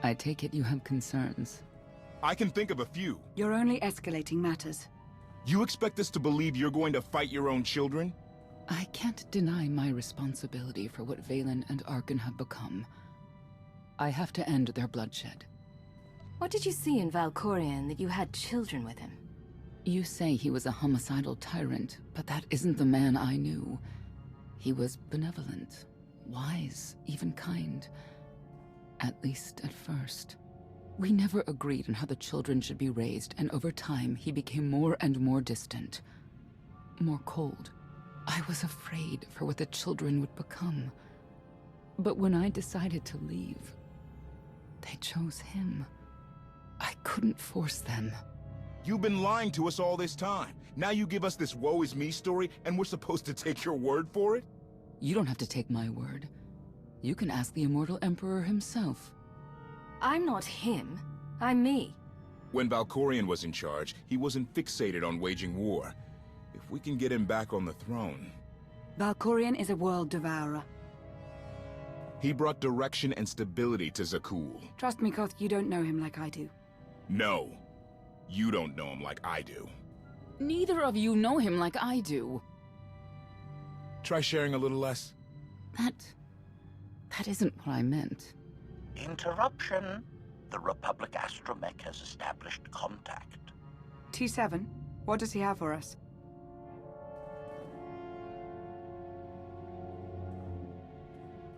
I take it you have concerns. I can think of a few. You're only escalating matters. You expect us to believe you're going to fight your own children? I can't deny my responsibility for what Valen and Arkan have become. I have to end their bloodshed. What did you see in Valkorion that you had children with him? You say he was a homicidal tyrant, but that isn't the man I knew. He was benevolent, wise, even kind. At least at first. We never agreed on how the children should be raised, and over time he became more and more distant. More cold. I was afraid for what the children would become. But when I decided to leave, they chose him. I couldn't force them. You've been lying to us all this time. Now you give us this woe is me story, and we're supposed to take your word for it? You don't have to take my word. You can ask the Immortal Emperor himself. I'm not him. I'm me. When Valkorion was in charge, he wasn't fixated on waging war. If we can get him back on the throne... Valkorion is a world devourer. He brought direction and stability to Zakul. Trust me, Koth, you don't know him like I do. No. You don't know him like I do. Neither of you know him like I do. Try sharing a little less. That isn't what I meant. Interruption. The Republic astromech has established contact. T7, what does he have for us?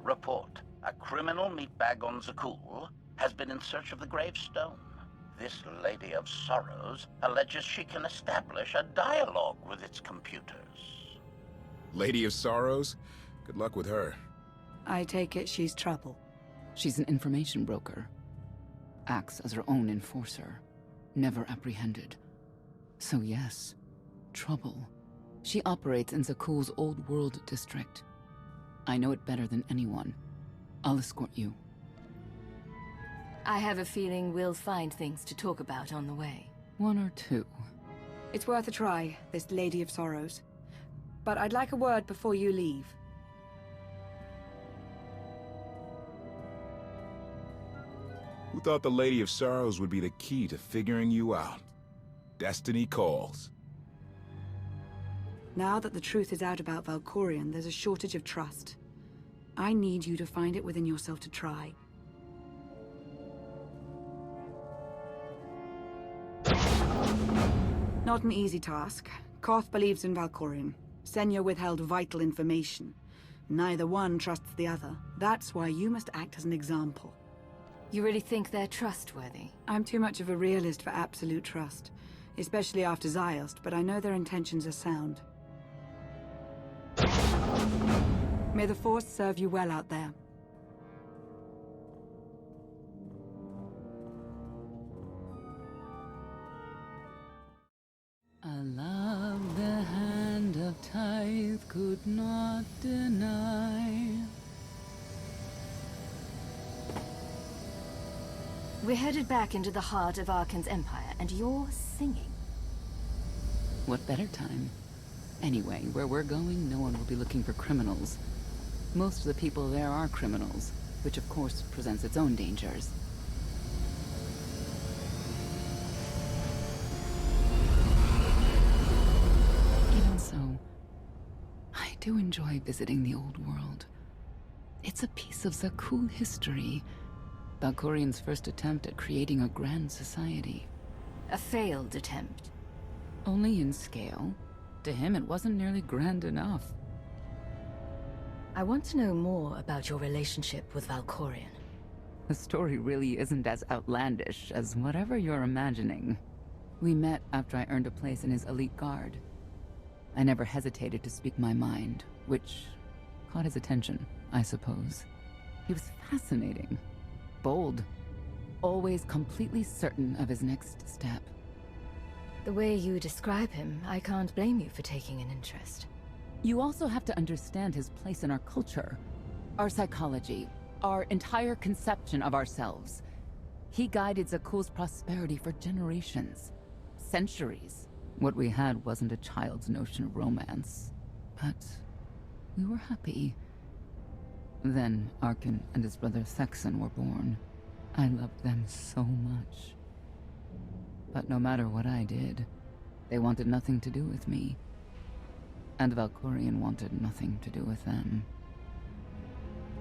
Report. A criminal meatbag on Zakul has been in search of the gravestone. This Lady of Sorrows alleges she can establish a dialogue with its computers. Lady of Sorrows? Good luck with her. I take it she's trouble. She's an information broker. Acts as her own enforcer. Never apprehended. So yes, trouble. She operates in Zakul's old world district. I know it better than anyone. I'll escort you. I have a feeling we'll find things to talk about on the way. One or two. It's worth a try, this Lady of Sorrows. But I'd like a word before you leave. Who thought the Lady of Sorrows would be the key to figuring you out? Destiny calls. Now that the truth is out about Valkorion, there's a shortage of trust. I need you to find it within yourself to try. Not an easy task. Koth believes in Valkorion. Senya withheld vital information. Neither one trusts the other. That's why you must act as an example. You really think they're trustworthy? I'm too much of a realist for absolute trust. Especially after Ziost, but I know their intentions are sound. May the Force serve you well out there. A love the hand of tithe could not deny. We're headed back into the heart of Arkan's empire, and you're singing. What better time? Anyway, where we're going, no one will be looking for criminals. Most of the people there are criminals, which of course presents its own dangers. Even so, I do enjoy visiting the old world. It's a piece of Zakul history. Valkorion's first attempt at creating a grand society. A failed attempt. Only in scale. To him, it wasn't nearly grand enough. I want to know more about your relationship with Valkorion. The story really isn't as outlandish as whatever you're imagining. We met after I earned a place in his elite guard. I never hesitated to speak my mind, which caught his attention, I suppose. He was fascinating. Bold. Always completely certain of his next step. The way you describe him, I can't blame you for taking an interest. You also have to understand his place in our culture, our psychology, our entire conception of ourselves. He guided Zakul's prosperity for generations, centuries. What we had wasn't a child's notion of romance, but we were happy. Then Arkan and his brother Thexan were born. I loved them so much. But no matter what I did, they wanted nothing to do with me. And Valkorion wanted nothing to do with them.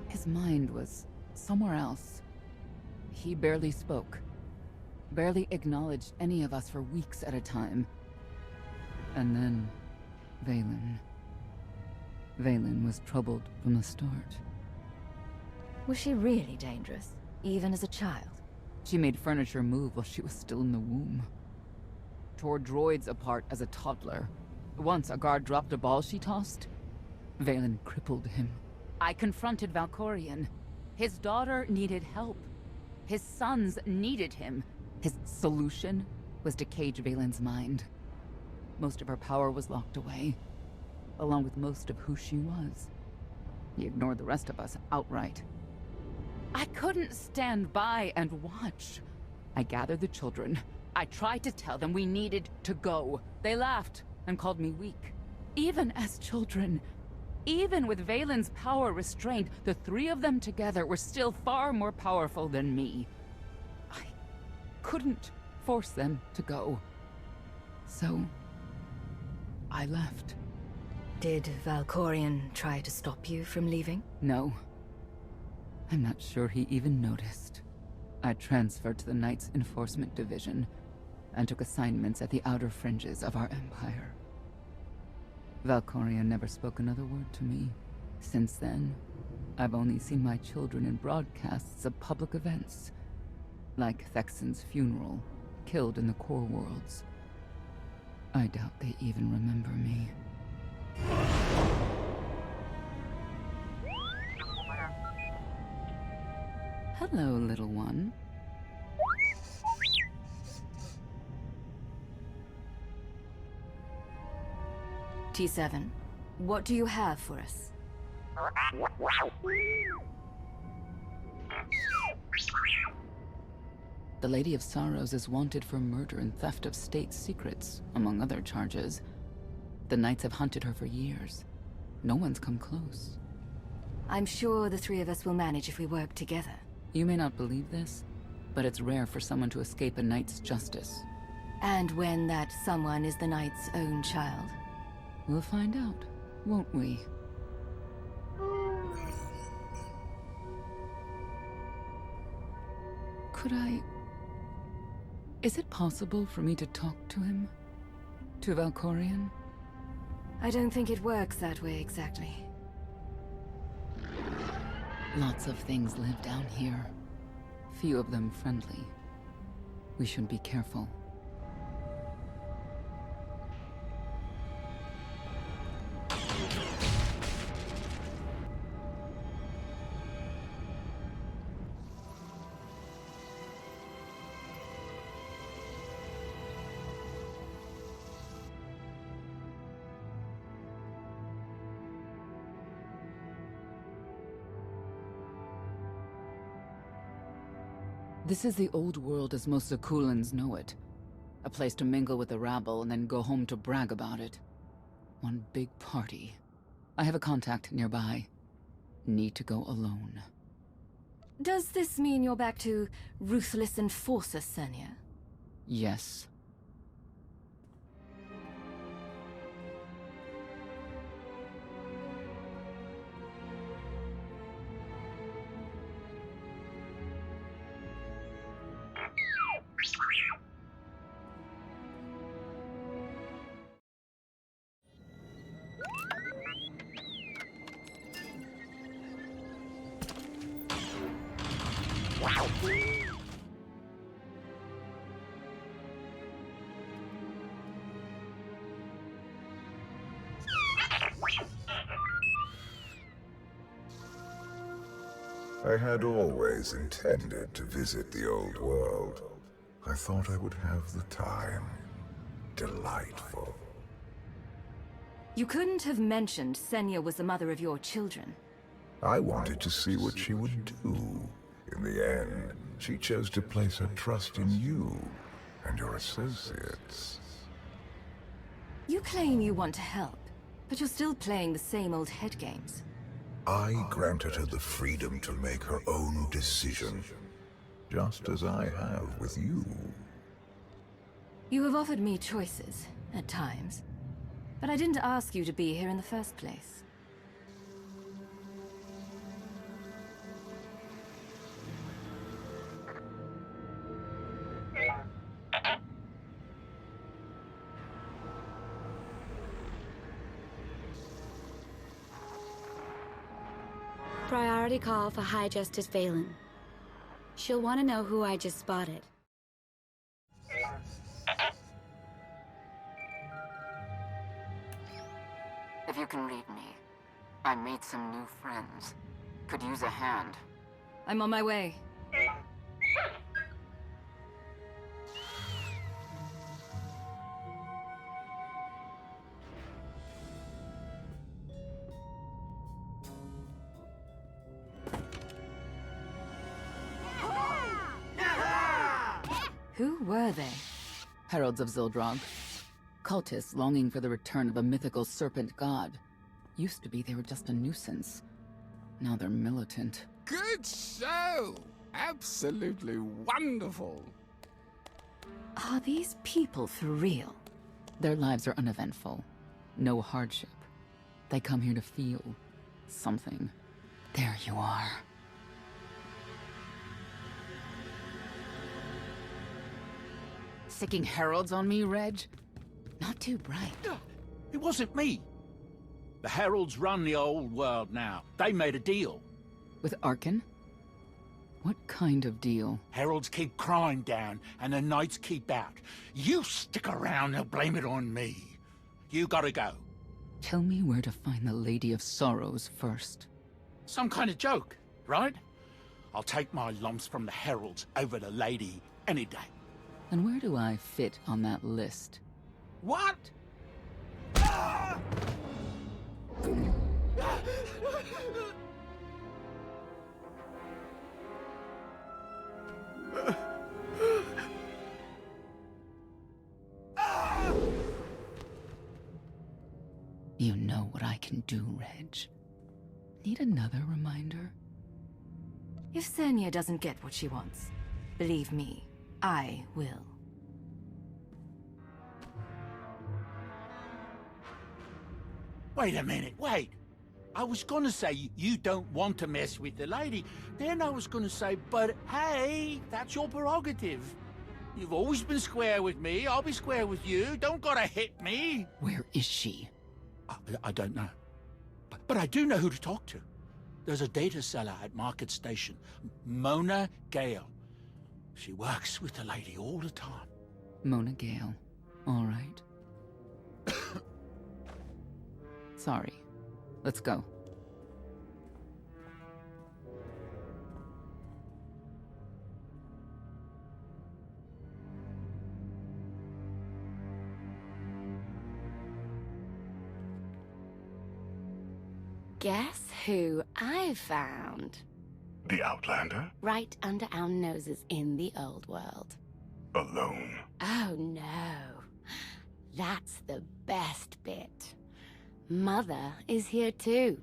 His mind was somewhere else. He barely spoke, barely acknowledged any of us for weeks at a time. And then, Vaylin. Vaylin was troubled from the start. Was she really dangerous, even as a child? She made furniture move while she was still in the womb. Tore droids apart as a toddler. Once a guard dropped a ball she tossed. Vaylin crippled him. I confronted Valkorion. His daughter needed help. His sons needed him. His solution was to cage Vaylin's mind. Most of her power was locked away, along with most of who she was. He ignored the rest of us outright. I couldn't stand by and watch. I gathered the children. I tried to tell them we needed to go. They laughed and called me weak. Even as children, even with Vaylin's power restrained, the three of them together were still far more powerful than me. I couldn't force them to go. So, I left. Did Valkorion try to stop you from leaving? No. I'm not sure he even noticed. I transferred to the Knights Enforcement Division and took assignments at the outer fringes of our empire. Valkorion never spoke another word to me. Since then, I've only seen my children in broadcasts of public events, like Thexen's funeral, killed in the core worlds. I doubt they even remember me. Hello, little one. T7, what do you have for us? The Lady of Sorrows is wanted for murder and theft of state secrets, among other charges. The Knights have hunted her for years. No one's come close. I'm sure the three of us will manage if we work together. You may not believe this, but it's rare for someone to escape a knight's justice. And when that someone is the knight's own child? We'll find out, won't we? Could I... Is it possible for me to talk to him? To Valkorion? I don't think it works that way exactly. Lots of things live down here. Few of them friendly. We should be careful. This is the old world as most Zakulans know it. A place to mingle with the rabble and then go home to brag about it. One big party. I have a contact nearby. Need to go alone. Does this mean you're back to ruthless enforcer, Senya? Yes. I had always intended to visit the old world. I thought I would have the time. Delightful. You couldn't have mentioned Senya was the mother of your children. I wanted to see what she would do. In the end, she chose to place her trust in you and your associates. You claim you want to help, but you're still playing the same old head games. I granted her the freedom to make her own decision. just as I have with you. You have offered me choices, at times. But I didn't ask you to be here in the first place. Priority call for High Justice Valen. She'll want to know who I just spotted. If you can read me, I made some new friends. Could use a hand. I'm on my way. Who were they? Heralds of Zildrog. Cultists longing for the return of a mythical serpent god. Used to be they were just a nuisance. Now they're militant. Good show! Absolutely wonderful! Are these people for real? Their lives are uneventful. No hardship. They come here to feel something. There you are. Sicking heralds on me, Reg? Not too bright. It wasn't me. The Heralds run the old world now. They made a deal. With Arkan? What kind of deal? Heralds keep crime down, and the Knights keep out. You stick around, they'll blame it on me. You gotta go. Tell me where to find the Lady of Sorrows first. Some kind of joke, right? I'll take my lumps from the Heralds over the Lady any day. And where do I fit on that list? What? You know what I can do, Reg. Need another reminder? If Senya doesn't get what she wants, believe me, I will. Wait a minute, wait. I was gonna say you don't want to mess with the lady. Then I was gonna say, but hey, that's your prerogative. You've always been square with me, I'll be square with you. Don't gotta hit me. Where is she? I don't know. But I do know who to talk to. There's a data seller at Market Station, Mona Gale. She works with the lady all the time. Mona Gale. All right. Sorry. Let's go. Guess who I found? The Outlander? Right under our noses in the old world. Alone. Oh no. That's the best bit. Mother is here too.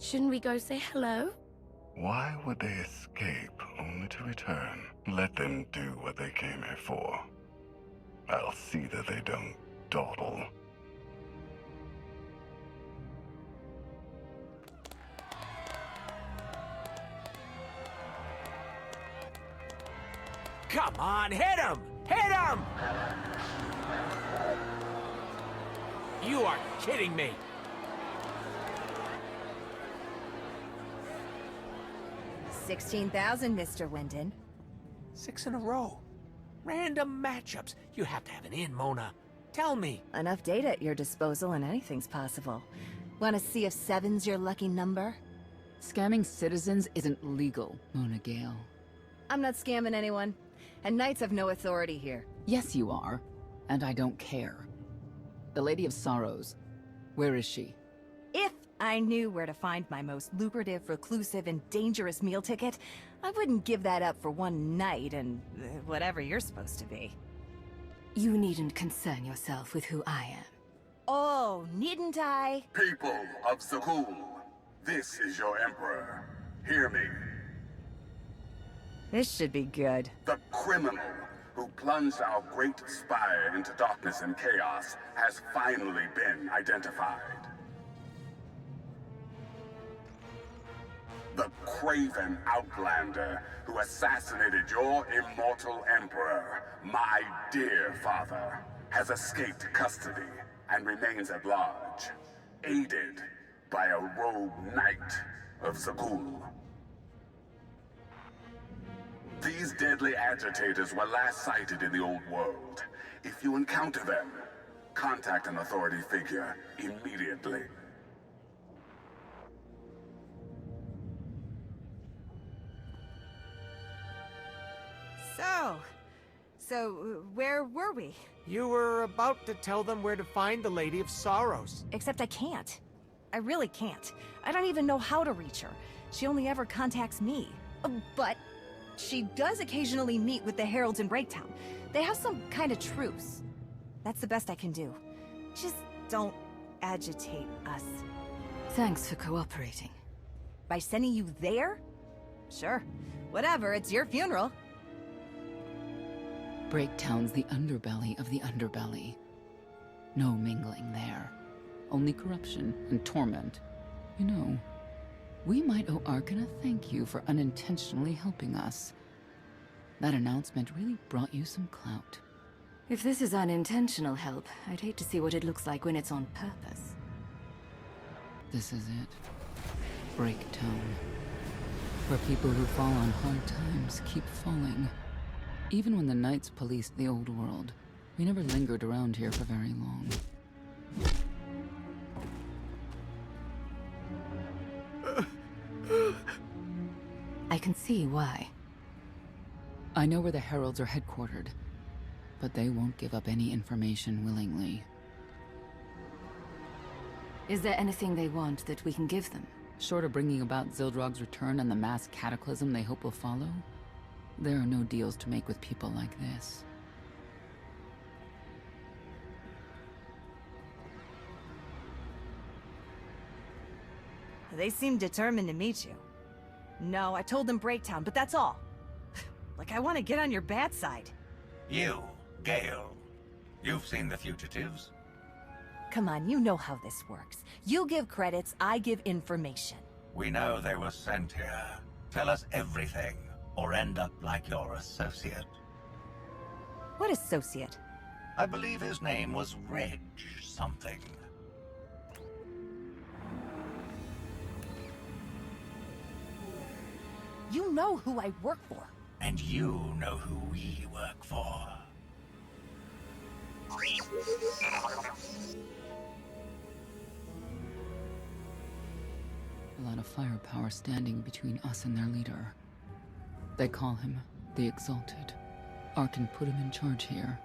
Shouldn't we go say hello? Why would they escape only to return? Let them do what they came here for. I'll see that they don't dawdle. Come on, hit him! Hit him! You are kidding me. $16,000, Mr. Wyndon. 6 in a row. Random matchups. You have to have an in, Mona. Tell me. Enough data at your disposal and anything's possible. Want to see if 7's your lucky number? Scamming citizens isn't legal, Mona Gale. I'm not scamming anyone. And Knights have no authority here. Yes, you are. And I don't care. The Lady of Sorrows. Where is she? If I knew where to find my most lucrative, reclusive, and dangerous meal ticket, I wouldn't give that up for one night and whatever you're supposed to be. You needn't concern yourself with who I am. Oh, needn't I? People of Zakul, This is your Emperor. Hear me. This should be good. The criminal who plunged our great spire into darkness and chaos has finally been identified. The craven outlander who assassinated your immortal Emperor, my dear father, has escaped custody and remains at large, aided by a rogue knight of SWToR. These deadly agitators were last sighted in the old world. If you encounter them, contact an authority figure immediately. So, where were we? You were about to tell them where to find the Lady of Sorrows. Except I can't. I really can't. I don't even know how to reach her. She only ever contacts me. But she does occasionally meet with the Heralds in Breaktown. They have some kind of truce. That's the best I can do. Just don't agitate us. Thanks for cooperating. By sending you there? Sure. Whatever, it's your funeral. Breaktown's the underbelly of the underbelly. No mingling there. Only corruption and torment. You know, we might owe Arkan a thank you for unintentionally helping us. That announcement really brought you some clout. If this is unintentional help, I'd hate to see what it looks like when it's on purpose. This is it. Breaktown. Where people who fall on hard times keep falling. Even when the Knights policed the old world, we never lingered around here for very long. I can see why. I know where the Heralds are headquartered, but they won't give up any information willingly. Is there anything they want that we can give them? Short of bringing about Zildrog's return and the mass cataclysm they hope will follow, there are no deals to make with people like this. They seem determined to meet you. No, I told them Breaktown, but that's all. Like I want to get on your bad side. You, Gale. You've seen the fugitives. Come on, you know how this works. You give credits, I give information. We know they were sent here. Tell us everything, or end up like your associate. What associate? I believe his name was Reg something. You know who I work for. And you know who we work for. A lot of firepower standing between us and their leader. They call him the Exalted. Arkan put him in charge here,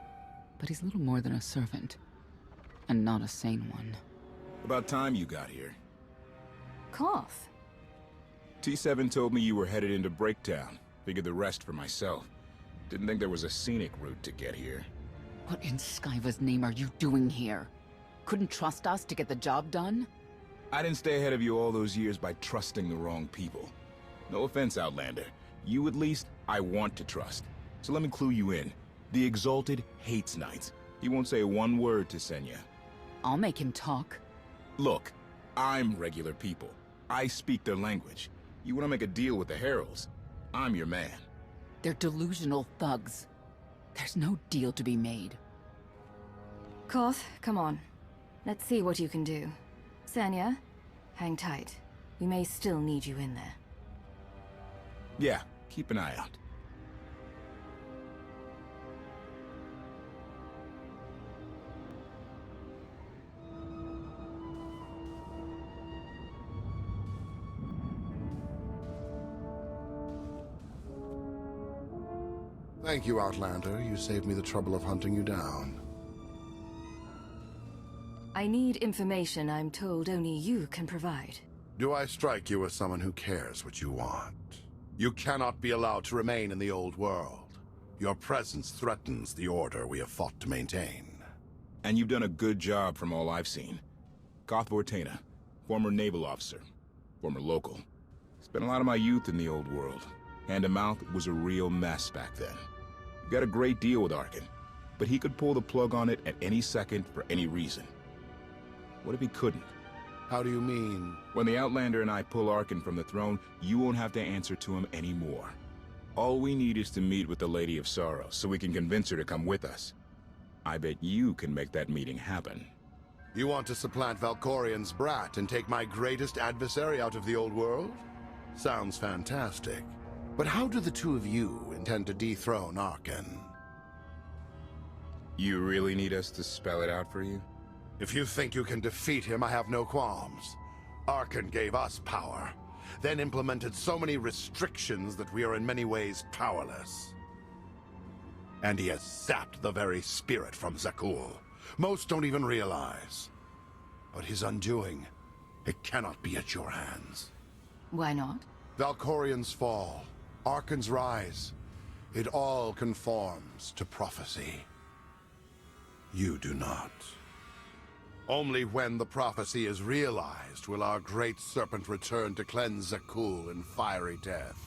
but he's little more than a servant, and not a sane one. About time you got here. Koth. T7 told me you were headed into Breaktown. Figured the rest for myself. Didn't think there was a scenic route to get here. What in Skyva's name are you doing here? Couldn't trust us to get the job done? I didn't stay ahead of you all those years by trusting the wrong people. No offense, Outlander. You at least, I want to trust. So let me clue you in. The Exalted hates Knights. He won't say one word to Senya. I'll make him talk. Look, I'm regular people. I speak their language. You want to make a deal with the Heralds? I'm your man. They're delusional thugs. There's no deal to be made. Koth, come on. Let's see what you can do. Senya, hang tight. We may still need you in there. Yeah, keep an eye out. Thank you, Outlander. You saved me the trouble of hunting you down. I need information I'm told only you can provide. Do I strike you as someone who cares what you want? You cannot be allowed to remain in the old world. Your presence threatens the order we have fought to maintain. And you've done a good job from all I've seen. Koth Vortena, former naval officer. former local. Spent a lot of my youth in the old world. Hand-to-mouth was a real mess back then. We got a great deal with Arkin, but he could pull the plug on it at any second for any reason. What if he couldn't? How do you mean? When the Outlander and I pull Arkin from the throne, you won't have to answer to him anymore. All we need is to meet with the Lady of Sorrows so we can convince her to come with us. I bet you can make that meeting happen. You want to supplant Valkorian's brat and take my greatest adversary out of the old world? Sounds fantastic. But how do the two of you intend to dethrone Arkin? You really need us to spell it out for you? If you think you can defeat him, I have no qualms. Arkin gave us power, then implemented so many restrictions that we are in many ways powerless. And he has sapped the very spirit from Zakul. Most don't even realize. But his undoing, it cannot be at your hands. Why not? Valkorian's fall, Arkin's rise, it all conforms to prophecy. You do not. Only when the prophecy is realized will our great serpent return to cleanse Zakul in fiery death.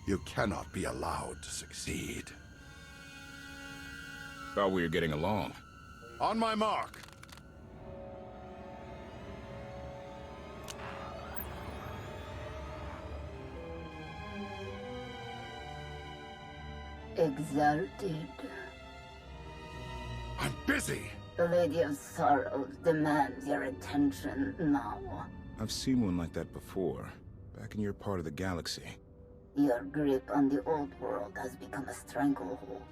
You cannot be allowed to succeed. Thought we were getting along. On my mark. Exalted. I'm busy. The Lady of Sorrows demands your attention now. I've seen one like that before, back in your part of the galaxy. Your grip on the old world has become a stranglehold.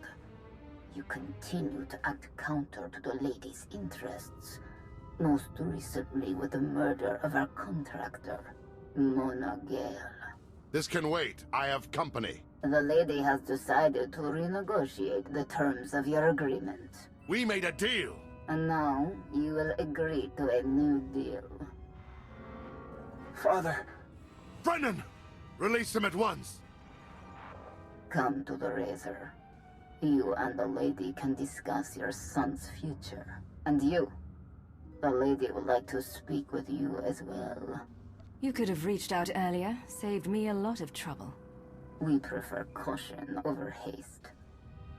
You continue to act counter to the Lady's interests, most recently with the murder of our contractor, Mona Gale. This can wait. I have company. The Lady has decided to renegotiate the terms of your agreement. We made a deal. And now, you will agree to a new deal. Father! Brennan! Release him at once! Come to the Razor. You and the Lady can discuss your son's future. And you. The Lady would like to speak with you as well. You could have reached out earlier, saved me a lot of trouble. We prefer caution over haste.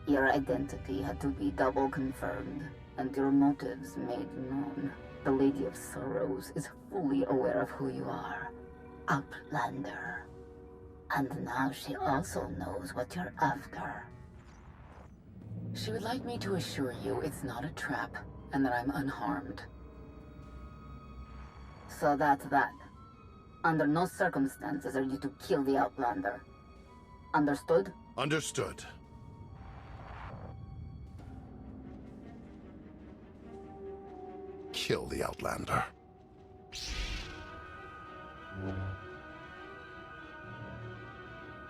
Your identity had to be double confirmed, and your motives made known. The Lady of Sorrows is fully aware of who you are. Outlander. And now she also knows what you're after. She would like me to assure you it's not a trap, and that I'm unharmed. So that's that. Under no circumstances are you to kill the Outlander. Understood? Understood. Kill the Outlander.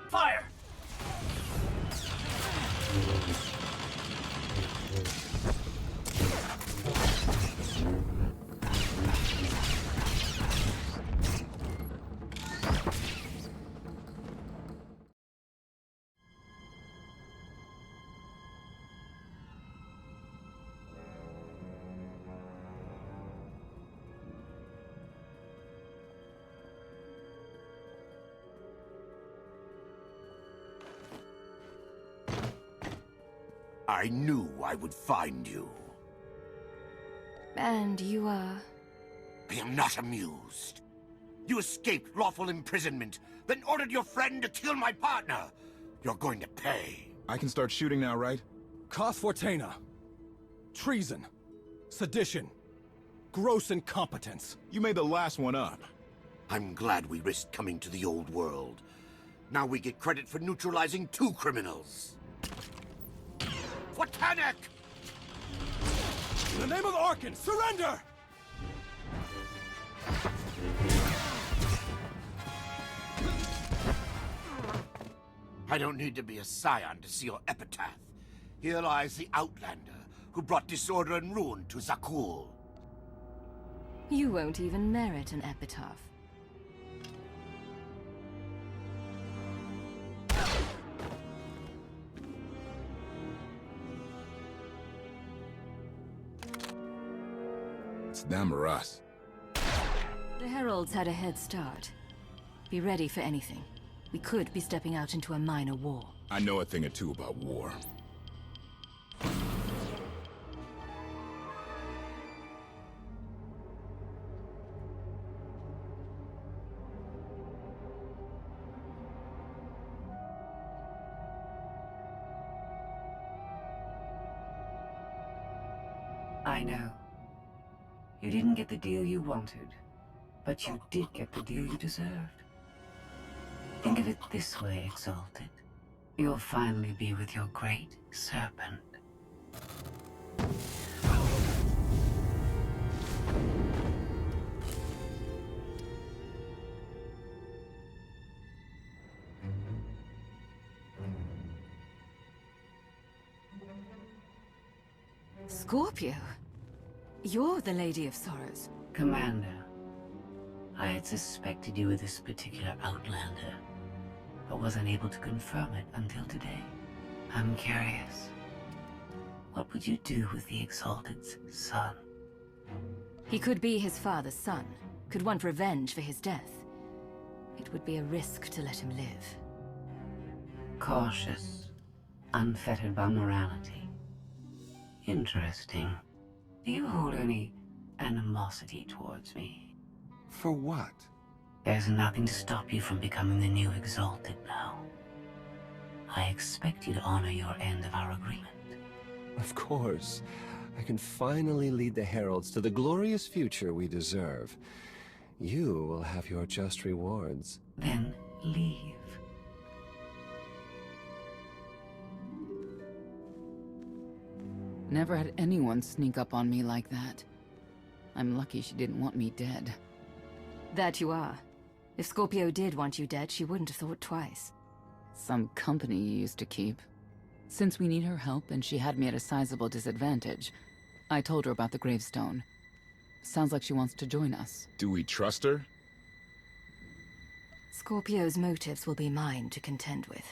Fire! I knew I would find you. And you are? I am not amused. You escaped lawful imprisonment, then ordered your friend to kill my partner. You're going to pay. I can start shooting now, right? Koth Fortena. Treason. Sedition. Gross incompetence. You made the last one up. I'm glad we risked coming to the old world. Now we get credit for neutralizing 2 criminals. Fortanek! In the name of Arkin, surrender! I don't need to be a scion to see your epitaph. Here lies the Outlander, who brought disorder and ruin to Zakul. You won't even merit an epitaph. It's them or us. The Heralds had a head start. Be ready for anything. We could be stepping out into a minor war. I know a thing or two about war. I know. You didn't get the deal you wanted, but you did get the deal you deserved. Think of it this way, Exalted. You'll finally be with your great serpent. Scorpio? You're the Lady of Sorrows. Commander, I had suspected you were this particular Outlander, but was unable to confirm it until today. I'm curious. What would you do with the Exalted's son? He could be his father's son, could want revenge for his death. It would be a risk to let him live. Cautious, unfettered by morality. Interesting. Do you hold any animosity towards me? For what? There's nothing to stop you from becoming the new Exalted now. I expect you to honor your end of our agreement. Of course. I can finally lead the Heralds to the glorious future we deserve. You will have your just rewards. Then leave. Never had anyone sneak up on me like that. I'm lucky she didn't want me dead. That you are. If Scorpio did want you dead, she wouldn't have thought twice. Some company you used to keep. Since we need her help and she had me at a sizable disadvantage, I told her about the gravestone. Sounds like she wants to join us. Do we trust her? Scorpio's motives will be mine to contend with.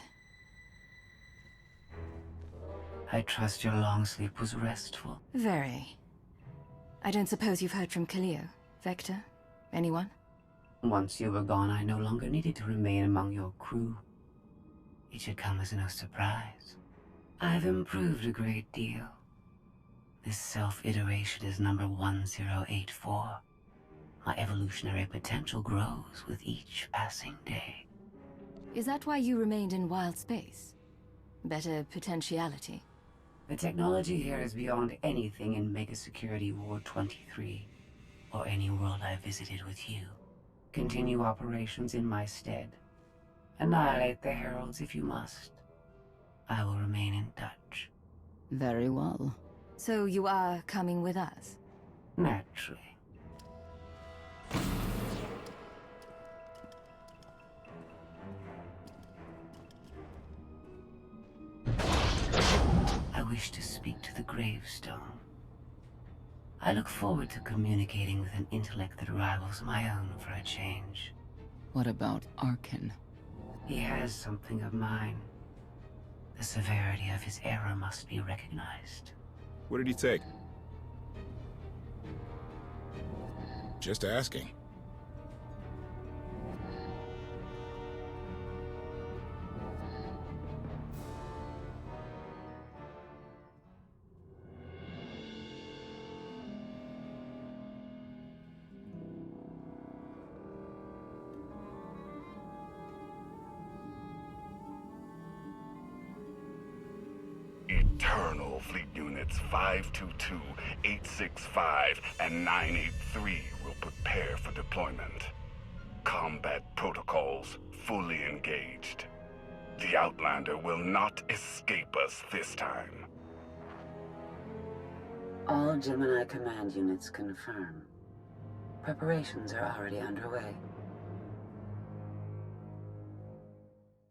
I trust your long sleep was restful. Very. I don't suppose you've heard from Cleo, Vector, anyone? Once you were gone, I no longer needed to remain among your crew. It should come as no surprise. I've improved a great deal. This self-iteration is number 1084. My evolutionary potential grows with each passing day. Is that why you remained in wild space? Better potentiality? The technology here is beyond anything in Mega Security Ward 23, or any world I visited with you. Continue operations in my stead. Annihilate the Heralds if you must. I will remain in touch. Very well. So you are coming with us? Naturally. I wish to speak to the gravestone. I look forward to communicating with an intellect that rivals my own for a change. What about Arkin? He has something of mine. The severity of his error must be recognized. What did he take? Just asking. Eternal Fleet Units 522, 865, and 983 will prepare for deployment. Combat protocols fully engaged. The Outlander will not escape us this time. All Gemini command units confirm. Preparations are already underway.